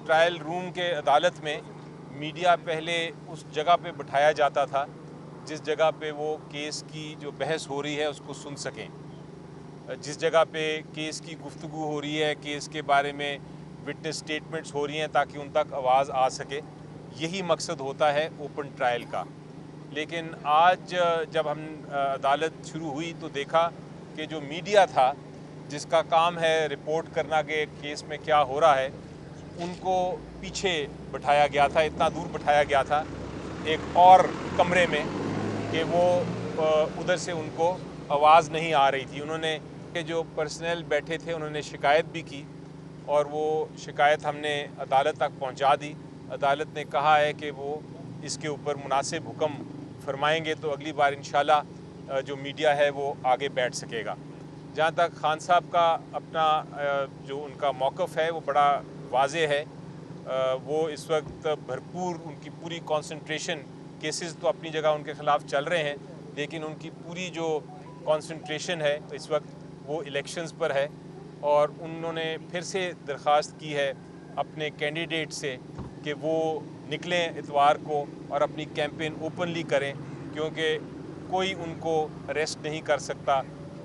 Trial room के अदालत में मीडिया पहले उस जगह पे बिठाया जाता था जिस जगह पे वो केस की जो बहस हो रही है उसको सुन सकें, जिस जगह पे केस की गुफ्तगू हो रही है, केस के बारे में विटनेस स्टेटमेंट्स हो रही हैं ताकि उन तक आवाज़ आ सके। यही मकसद होता है ओपन ट्रायल का। लेकिन आज जब हम अदालत शुरू हुई तो देखा कि जो मीडिया था जिसका काम है रिपोर्ट करना कि केस में क्या हो रहा है, उनको पीछे बिठाया गया था, इतना दूर बिठाया गया था एक और कमरे में कि वो उधर से उनको आवाज़ नहीं आ रही थी। उन्होंने के जो पर्सनल बैठे थे उन्होंने शिकायत भी की और वो शिकायत हमने अदालत तक पहुंचा दी। अदालत ने कहा है कि वो इसके ऊपर मुनासिब हुक्म फरमाएंगे तो अगली बार इंशाल्लाह जो मीडिया है वो आगे बैठ सकेगा। जहाँ तक खान साहब का अपना जो उनका मौक़िफ़ है वो बड़ा वाज़े है। वो इस वक्त भरपूर उनकी पूरी कंसंट्रेशन, केसेस तो अपनी जगह उनके ख़िलाफ़ चल रहे हैं लेकिन उनकी पूरी जो कंसंट्रेशन है इस वक्त वो इलेक्शंस पर है और उन्होंने फिर से दरख्वास्त की है अपने कैंडिडेट से कि वो निकलें इतवार को और अपनी कैंपेन ओपनली करें, क्योंकि कोई उनको अरेस्ट नहीं कर सकता,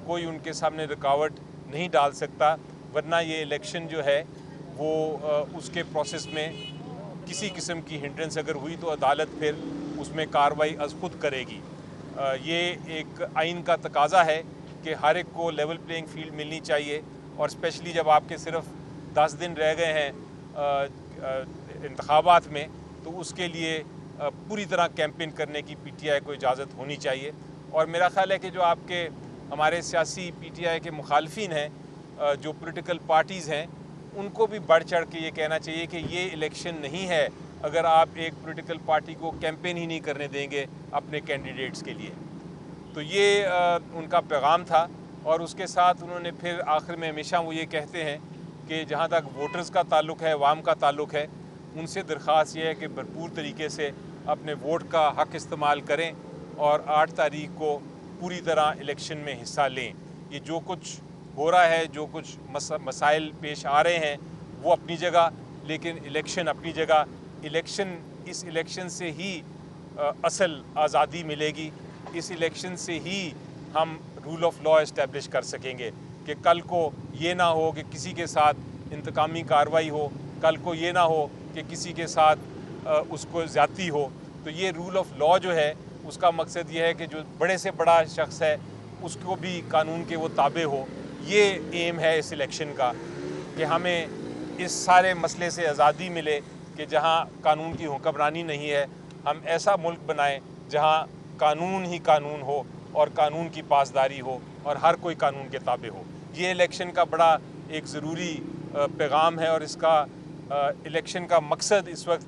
कोई उनके सामने रुकावट नहीं डाल सकता, वरना ये इलेक्शन जो है वो उसके प्रोसेस में किसी किस्म की हिंड्रेंस अगर हुई तो अदालत फिर उसमें कार्रवाई अज़ खुद करेगी। ये एक आइन का तकाजा है कि हर एक को लेवल प्लेइंग फील्ड मिलनी चाहिए और स्पेशली जब आपके सिर्फ 10 दिन रह गए हैं इंतखाबात में तो उसके लिए पूरी तरह कैंपेन करने की पीटीआई को इजाज़त होनी चाहिए। और मेरा ख़्याल है कि जो आपके हमारे सियासी पीटीआई के मुखालफिन हैं, जो पॉलिटिकल पार्टीज़ हैं, उनको भी बढ़ चढ़ के ये कहना चाहिए कि ये इलेक्शन नहीं है अगर आप एक पॉलिटिकल पार्टी को कैंपेन ही नहीं करने देंगे अपने कैंडिडेट्स के लिए। तो ये उनका पैगाम था और उसके साथ उन्होंने फिर आखिर में हमेशा वो ये कहते हैं कि जहाँ तक वोटर्स का ताल्लुक़ है, अवाम का ताल्लुक़ है, उनसे दरख्वास्त ये है कि भरपूर तरीके से अपने वोट का हक़ इस्तेमाल करें और 8 तारीख को पूरी तरह इलेक्शन में हिस्सा लें। ये जो कुछ हो रहा है, जो कुछ मसाइल पेश आ रहे हैं वो अपनी जगह, लेकिन इलेक्शन अपनी जगह। इस इलेक्शन से ही असल आज़ादी मिलेगी, इस इलेक्शन से ही हम रूल ऑफ लॉ इस्टेब्लिश कर सकेंगे कि कल को ये ना हो कि किसी के साथ इंतकामी कार्रवाई हो, कल को ये ना हो कि किसी के साथ उसको ज़्यादती हो। तो ये रूल ऑफ लॉ जो है उसका मकसद ये है कि जो बड़े से बड़ा शख्स है उसको भी कानून के वो ताबे हो। ये एम है इस इलेक्शन का कि हमें इस सारे मसले से आज़ादी मिले कि जहाँ कानून की हुक्मरानी नहीं है, हम ऐसा मुल्क बनाएं जहाँ कानून ही कानून हो और कानून की पासदारी हो और हर कोई कानून के ताबे हो। ये इलेक्शन का बड़ा एक ज़रूरी पैगाम है और इसका इलेक्शन का मकसद इस वक्त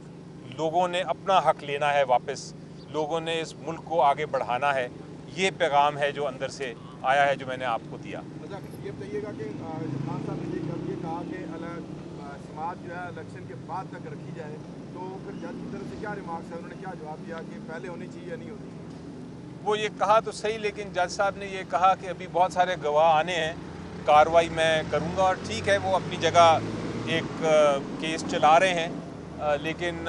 लोगों ने अपना हक़ लेना है वापस, लोगों ने इस मुल्क को आगे बढ़ाना है। ये पैगाम है जो अंदर से आया है जो मैंने आपको दिया। अच्छा, ये बताइएगा कि खान साहब ने ये कहा कि समाअत जो है इलेक्शन के बाद तक रखी जाए, तो फिर जज की तरफ से क्या रिमार्क्स है, उन्होंने क्या जवाब दिया कि पहले होनी चाहिए या नहीं होनी चाहिए? वो ये कहा तो सही, लेकिन जज साहब ने ये कहा कि अभी बहुत सारे गवाह आने हैं, कार्रवाई मैं करूँगा। और ठीक है, वो अपनी जगह एक केस चला रहे हैं, लेकिन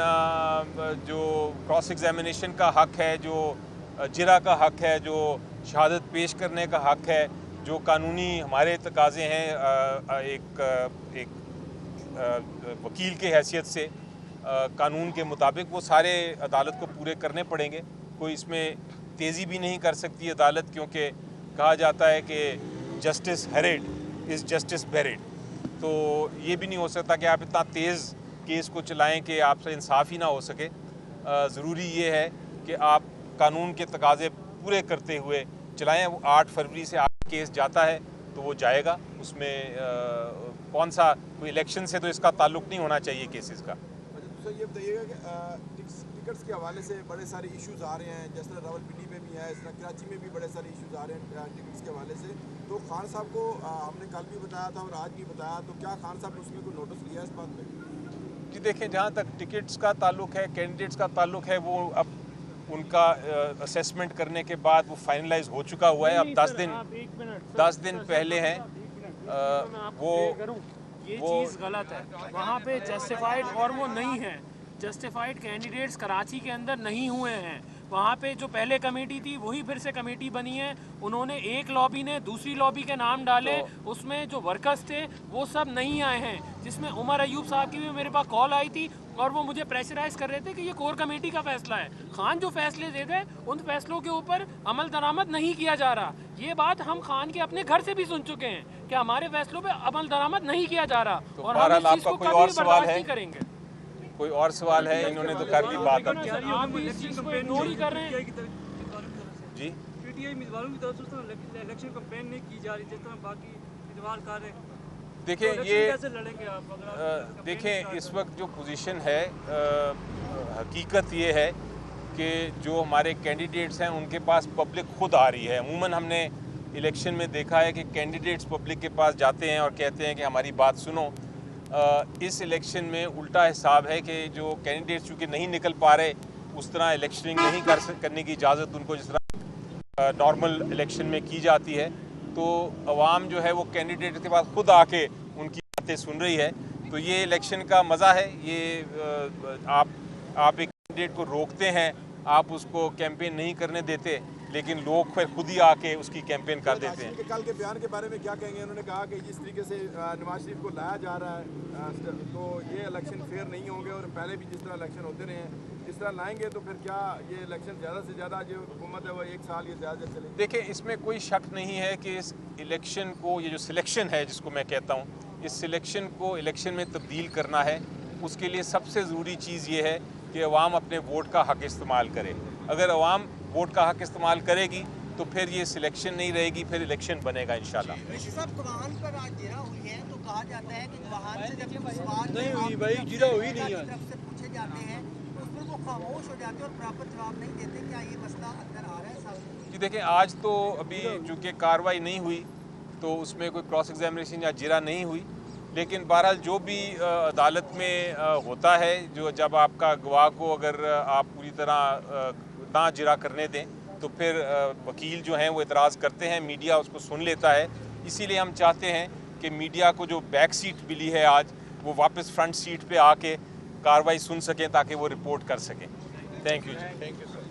जो क्रॉस एग्जामिनेशन का हक़ है, जो जिरा का हक़ है, जो शहादत पेश करने का हक़ है, जो कानूनी हमारे तकाज़े हैं एक वकील के हैसियत से कानून के मुताबिक, वो सारे अदालत को पूरे करने पड़ेंगे। कोई इसमें तेज़ी भी नहीं कर सकती अदालत, क्योंकि कहा जाता है कि justice hurried is justice buried. तो ये भी नहीं हो सकता कि आप इतना तेज़ केस को चलाएं कि आपसे इंसाफ ही ना हो सके। ज़रूरी ये है कि आप कानून के तकाज़े पूरे करते हुए चलाएं। वो 8 फरवरी से आप केस जाता है तो वो जाएगा, उसमें कौन सा कोई इलेक्शन से तो इसका ताल्लुक़ नहीं होना चाहिए केसेस का। अच्छा, दूसरा ये बताइएगा कि टिकट्स के हवाले से बड़े सारे इश्यूज़ आ रहे हैं, जैसे रावलपिंडी में भी है, इस तरह कराची में भी बड़े सारे इश्यूज़ आ रहे हैं टिकट्स के हवाले से। तो खान साहब को हमने कल भी बताया था और आज भी बताया, तो क्या खान साहब ने उसमें कोई नोटिस लिया इस बात पर? जी देखें, जहाँ तक टिकट्स का ताल्लुक़ है, कैंडिडेट्स का ताल्लुक़ है, वो अब उनका असेसमेंट करने के बाद वो फाइनलाइज हो चुका हुआ है। अब 10 दिन पहले हैं वो ये वो चीज़ गलत है। वहाँ पे जस्टिफाइड, और वो नहीं है, जस्टिफाइड कैंडिडेट्स कराची के अंदर नहीं हुए हैं। वहाँ पे जो पहले कमेटी थी वही फिर से कमेटी बनी है। उन्होंने एक लॉबी ने दूसरी लॉबी के नाम डाले, उसमें जो वर्कर्स थे वो सब नहीं आए हैं, जिसमें उमर अयूब साहब की भी मेरे पास कॉल आई थी और वो मुझे प्रेशराइज कर रहे थे कि ये कोर कमेटी का फैसला है। खान जो फैसले दे गए उन फैसलों के ऊपर अमल दरामद नहीं किया जा रहा। ये बात हम खान के अपने घर से भी सुन चुके हैं कि हमारे फैसलों पे अमल दरामद नहीं किया जा रहा, तो और हम बहरहाल इस चीज़ आपका को कोई कभी और भी सवाल बर्दाश्त है? नहीं करेंगे। कोई और सवाल है? इन्होंने तो कर दी बात। आप भी इस चीज़ को इग्नोर ही कर रहे हैं। जी, पीटीआई उम्मीदवारों की तरफ से इलेक्शन कैंपेन नहीं की जा रही जिस तरह बाकी उम्मीदवार कर रहे हैं। देखिए तो ये कैसे लड़ेंगे आप अगर आप देखें इस वक्त जो पोजीशन है, हकीकत ये है कि जो हमारे कैंडिडेट्स हैं उनके पास पब्लिक खुद आ रही है। अमूमन हमने इलेक्शन में देखा है कि कैंडिडेट्स पब्लिक के पास जाते हैं और कहते हैं कि हमारी बात सुनो। इस इलेक्शन में उल्टा हिसाब है कि जो कैंडिडेट्स चूँकि नहीं निकल पा रहे, उस तरह इलेक्शनिंग नहीं करने की इजाज़त उनको जिस तरह नॉर्मल इलेक्शन में की जाती है, तो अवाम जो है वो कैंडिडेट के पास खुद आके उनकी बातें सुन रही है। तो ये इलेक्शन का मज़ा है। ये आप एक कैंडिडेट को रोकते हैं, आप उसको कैंपेन नहीं करने देते, लेकिन लोग फिर खुद ही आके उसकी कैंपेन कर देते हैं। कल के बयान के बारे में क्या कहेंगे? उन्होंने कहा कि जिस तरीके से नवाज शरीफ को लाया जा रहा है तो ये इलेक्शन फेयर नहीं होंगे, और पहले भी जिस तरह इलेक्शन होते रहे हैं इस तरह लाएंगे तो फिर क्या ये इलेक्शन ज़्यादा से ज़्यादा जो हुकूमत है वो 1 साल या ज़्यादा चलेगी? देखिए इसमें कोई शक नहीं है कि इस इलेक्शन को, ये जो सिलेक्शन है जिसको मैं कहता हूँ, इस सिलेक्शन को इलेक्शन में तब्दील करना है। उसके लिए सबसे ज़रूरी चीज़ ये है कि अवाम अपने वोट का हक़ इस्तेमाल करे। अगर अवाम वोट का हक़ इस्तेमाल करेगी तो फिर ये सिलेक्शन नहीं रहेगी, फिर इलेक्शन बनेगा इंशाल्लाह। ऋषि साहब, गवाहान पर आज जिरा हुई है तो कहा जाता है कि गवाहान से जब सवाल नहीं हुई भाई, जिरा हुई नहीं है। तरफ से पूछे जाते हैं तो उस पर वो खामोश हो जाते हैं और प्रॉपर जवाब नहीं देते। क्या ये मसला अंदर आ रहा है सामने? जी देखिए, आज तो अभी चूँकि कार्रवाई नहीं हुई तो उसमें कोई क्रॉस एग्जामिनेशन या जिरा नहीं हुई, लेकिन बहरहाल जो भी अदालत में होता है, जो जब आपका गवाह को अगर आप पूरी तरह ना जिरा करने दें तो फिर वकील जो हैं वो एतराज़ करते हैं, मीडिया उसको सुन लेता है। इसीलिए हम चाहते हैं कि मीडिया को जो बैक सीट मिली है आज, वो वापस फ्रंट सीट पे आके कार्रवाई सुन सकें ताकि वो रिपोर्ट कर सकें। थैंक यू जी। Thank you sir.